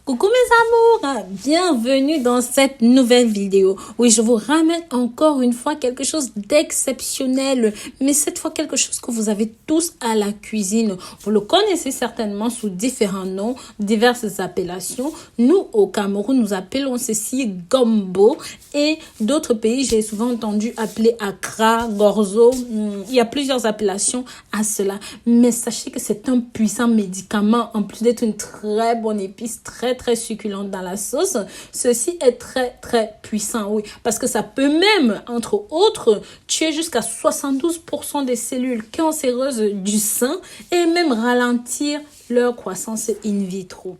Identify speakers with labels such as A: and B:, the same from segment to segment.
A: Coucou mes amours, bienvenue dans cette nouvelle vidéo. Oui, je vous ramène encore une fois quelque chose d'exceptionnel, mais cette fois quelque chose que vous avez tous à la cuisine. Vous le connaissez certainement sous différents noms, diverses appellations. Nous, au Cameroun, nous appelons ceci gombo et d'autres pays, j'ai souvent entendu appeler akra, gorzo. Il y a plusieurs appellations à cela, mais sachez que c'est un puissant médicament en plus d'être une très bonne épice, très succulente dans la sauce. Ceci est très puissant, oui, parce que ça peut même, entre autres, tuer jusqu'à 72% des cellules cancéreuses du sein et même ralentir leur croissance in vitro.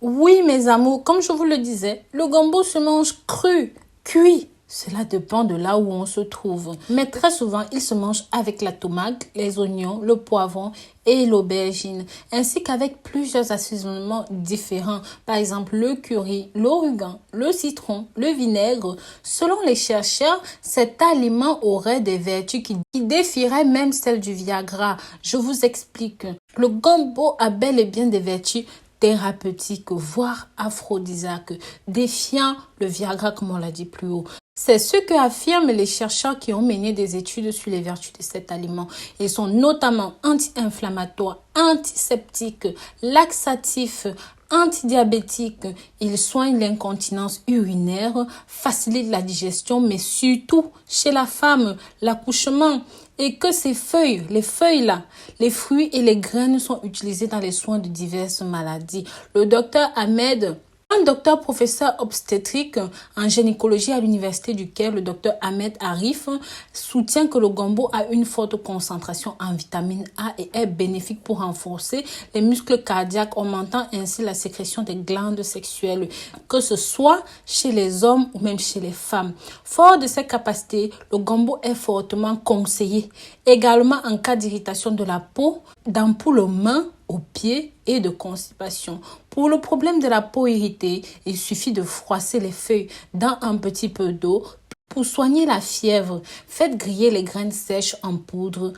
A: Oui, mes amours, comme je vous le disais, le gombo se mange cru, cuit. Cela dépend de là où on se trouve. Mais très souvent, il se mange avec la tomate, les oignons, le poivron et l'aubergine, ainsi qu'avec plusieurs assaisonnements différents. Par exemple, le curry, l'origan, le citron, le vinaigre. Selon les chercheurs, cet aliment aurait des vertus qui défieraient même celles du Viagra. Je vous explique. Le gombo a bel et bien des vertus thérapeutiques, voire aphrodisiaques, défiant le Viagra comme on l'a dit plus haut. C'est ce que affirment les chercheurs qui ont mené des études sur les vertus de cet aliment. Ils sont notamment anti-inflammatoires, antiseptiques, laxatifs, antidiabétiques. Ils soignent l'incontinence urinaire, facilitent la digestion, mais surtout chez la femme, l'accouchement. Et que ces feuilles, les feuilles là, les fruits et les graines sont utilisés dans les soins de diverses maladies. Le docteur Ahmed, un docteur professeur obstétrique en gynécologie à l'université du Caire, le docteur Ahmed Arif, soutient que le gombo a une forte concentration en vitamine A et est bénéfique pour renforcer les muscles cardiaques, augmentant ainsi la sécrétion des glandes sexuelles, que ce soit chez les hommes ou même chez les femmes. Fort de ses capacités, le gombo est fortement conseillé, également en cas d'irritation de la peau, d'ampoules aux mains, aux pieds et de constipation. Pour le problème de la peau irritée, il suffit de froisser les feuilles dans un petit peu d'eau. Pour soigner la fièvre, faites griller les graines sèches en poudre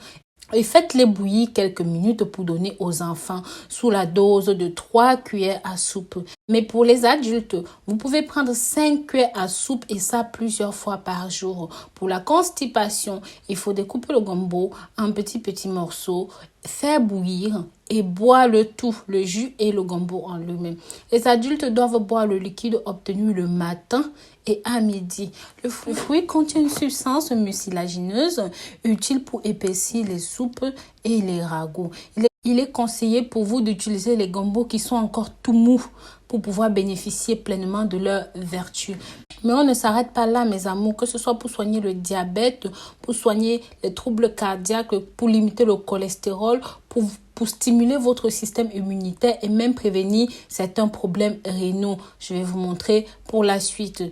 A: et faites-les bouillir quelques minutes pour donner aux enfants sous la dose de 3 cuillères à soupe. Mais pour les adultes, vous pouvez prendre 5 cuillères à soupe et ça plusieurs fois par jour. Pour la constipation, il faut découper le gombo en petits morceaux, faire bouillir et boire le tout, le jus et le gombo en lui-même. Les adultes doivent boire le liquide obtenu le matin et à midi. Le fruit contient une substance mucilagineuse utile pour épaissir les soupes et les ragoûts. Il est conseillé pour vous d'utiliser les gombos qui sont encore tout mous pour pouvoir bénéficier pleinement de leurs vertus. Mais on ne s'arrête pas là, mes amours, que ce soit pour soigner le diabète, pour soigner les troubles cardiaques, pour limiter le cholestérol, pour stimuler votre système immunitaire et même prévenir certains problèmes rénaux. Je vais vous montrer pour la suite.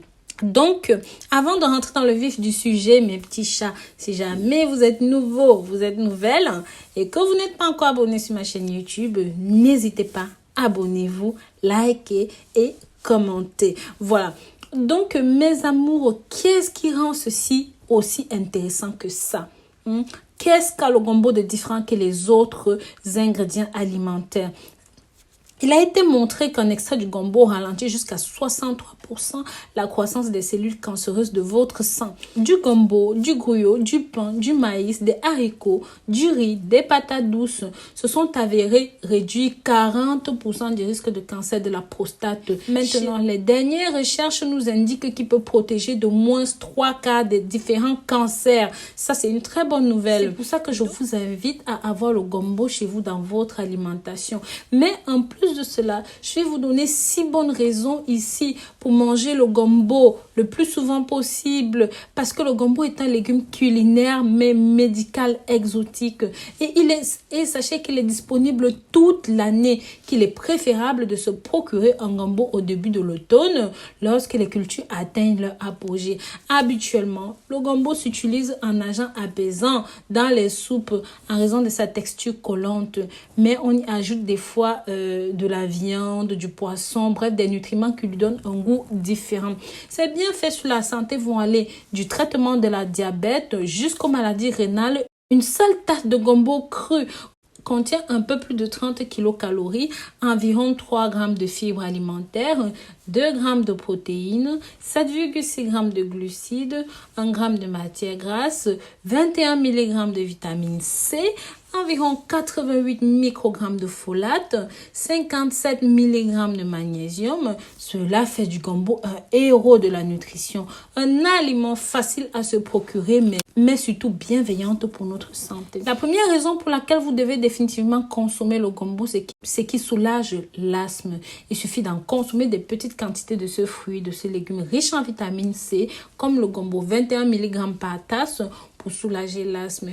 A: Donc, avant de rentrer dans le vif du sujet, mes petits chats, si jamais vous êtes nouveau, vous êtes nouvelle et que vous n'êtes pas encore abonné sur ma chaîne YouTube, n'hésitez pas, abonnez-vous, likez et commentez. Voilà. Donc, mes amours, qu'est-ce qui rend ceci aussi intéressant que ça? Qu'est-ce qu'a le gombo de différent que les autres ingrédients alimentaires? Il a été montré qu'un extrait du gombo ralentit jusqu'à 63% la croissance des cellules cancéreuses de votre sang. Du gombo, du gruyot, du pain, du maïs, des haricots, du riz, des patates douces se sont avérés réduire 40% du risque de cancer de la prostate. Maintenant, les dernières recherches nous indiquent qu'il peut protéger de moins 3 quarts des différents cancers. Ça, c'est une très bonne nouvelle. C'est pour ça que je vous invite à avoir le gombo chez vous dans votre alimentation. Mais en plus de cela, je vais vous donner 6 bonnes raisons ici pour manger le gombo le plus souvent possible, parce que le gombo est un légume culinaire mais médical exotique et sachez qu'il est disponible toute l'année, qu'il est préférable de se procurer un gombo au début de l'automne lorsque les cultures atteignent leur apogée. Habituellement, le gombo s'utilise en agent apaisant dans les soupes en raison de sa texture collante, mais on y ajoute des fois de la viande, du poisson, bref, des nutriments qui lui donnent un goût différent. Ces bienfaits sur la santé vont aller du traitement de la diabète jusqu'aux maladies rénales. Une seule tasse de gombo cru contient un peu plus de 30 kilocalories, environ 3 grammes de fibres alimentaires, 2 grammes de protéines, 7,6 grammes de glucides, 1 gramme de matière grasse, 21 mg de vitamine C, environ 88 microgrammes de folate, 57 mg de magnésium. Cela fait du gombo un héros de la nutrition, un aliment facile à se procurer, mais surtout bienveillante pour notre santé. La première raison pour laquelle vous devez définitivement consommer le gombo, c'est qu'il soulage l'asthme. Il suffit d'en consommer des petites quantités de ce fruit, de ce légume riche en vitamine C, comme le gombo, 21 mg par tasse, pour soulager l'asthme.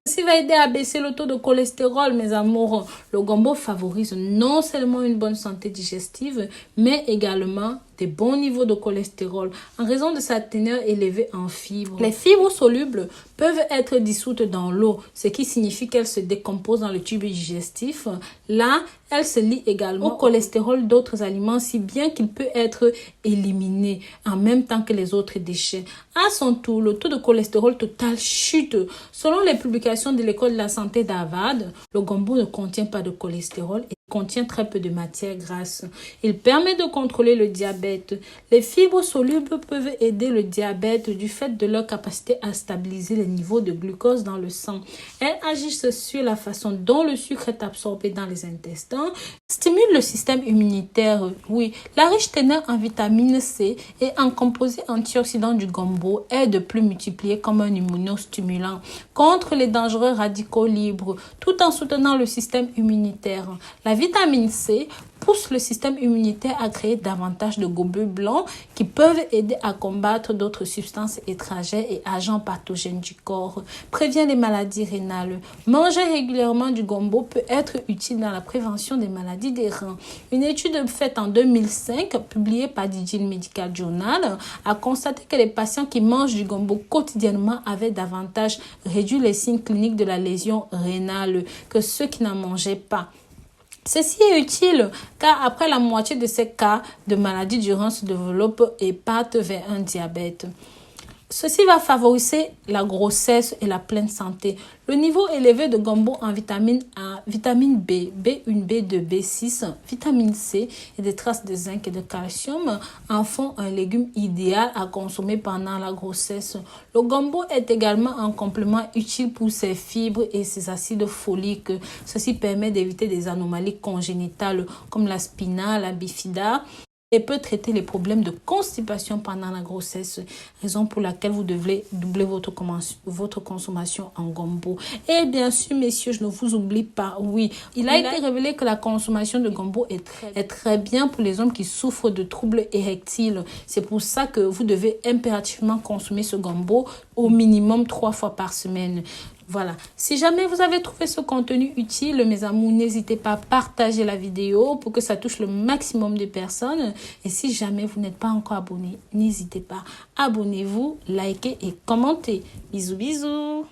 A: Ceci va aider à baisser le taux de cholestérol, mes amours. Le gombo favorise non seulement une bonne santé digestive, mais également des bons niveaux de cholestérol en raison de sa teneur élevée en fibres. Les fibres solubles peuvent être dissoutes dans l'eau, ce qui signifie qu'elles se décomposent dans le tube digestif. Là, elles se lient également au cholestérol d'autres aliments, si bien qu'il peut être éliminé en même temps que les autres déchets. À son tour, le taux de cholestérol total chute. Selon les publications de l'école de la santé d'Harvard, le gombo ne contient pas de cholestérol et contient très peu de matière grasse. Il permet de contrôler le diabète. Les fibres solubles peuvent aider le diabète du fait de leur capacité à stabiliser les niveaux de glucose dans le sang. Elles agissent sur la façon dont le sucre est absorbé dans les intestins, stimulent le système immunitaire. Oui, la riche teneur en vitamine C et en composés antioxydants du gombo est de plus multipliée comme un immunostimulant contre les dangereux radicaux libres, tout en soutenant le système immunitaire. La vitamine C pousse le système immunitaire à créer davantage de globules blancs qui peuvent aider à combattre d'autres substances étrangères et agents pathogènes du corps, prévient les maladies rénales. Manger régulièrement du gombo peut être utile dans la prévention des maladies des reins. Une étude faite en 2005, publiée par Digital Medical Journal, a constaté que les patients qui mangent du gombo quotidiennement avaient davantage réduit les signes cliniques de la lésion rénale que ceux qui n'en mangeaient pas. Ceci est utile car après la moitié de ces cas de maladie du rein se développent et partent vers un diabète. Ceci va favoriser la grossesse et la pleine santé. Le niveau élevé de gombo en vitamine A, vitamine B, B1, B2, B6, vitamine C et des traces de zinc et de calcium en font un légume idéal à consommer pendant la grossesse. Le gombo est également un complément utile pour ses fibres et ses acides foliques. Ceci permet d'éviter des anomalies congénitales comme la spina, la bifida, et peut traiter les problèmes de constipation pendant la grossesse, raison pour laquelle vous devez doubler votre consommation en gombo. Et bien sûr, messieurs, je ne vous oublie pas, oui, il a été révélé que la consommation de gombo est très bien pour les hommes qui souffrent de troubles érectiles. C'est pour ça que vous devez impérativement consommer ce gombo au minimum 3 fois par semaine. Voilà, si jamais vous avez trouvé ce contenu utile, mes amours, n'hésitez pas à partager la vidéo pour que ça touche le maximum de personnes. Et si jamais vous n'êtes pas encore abonné, n'hésitez pas, abonnez-vous, likez et commentez. Bisous, bisous.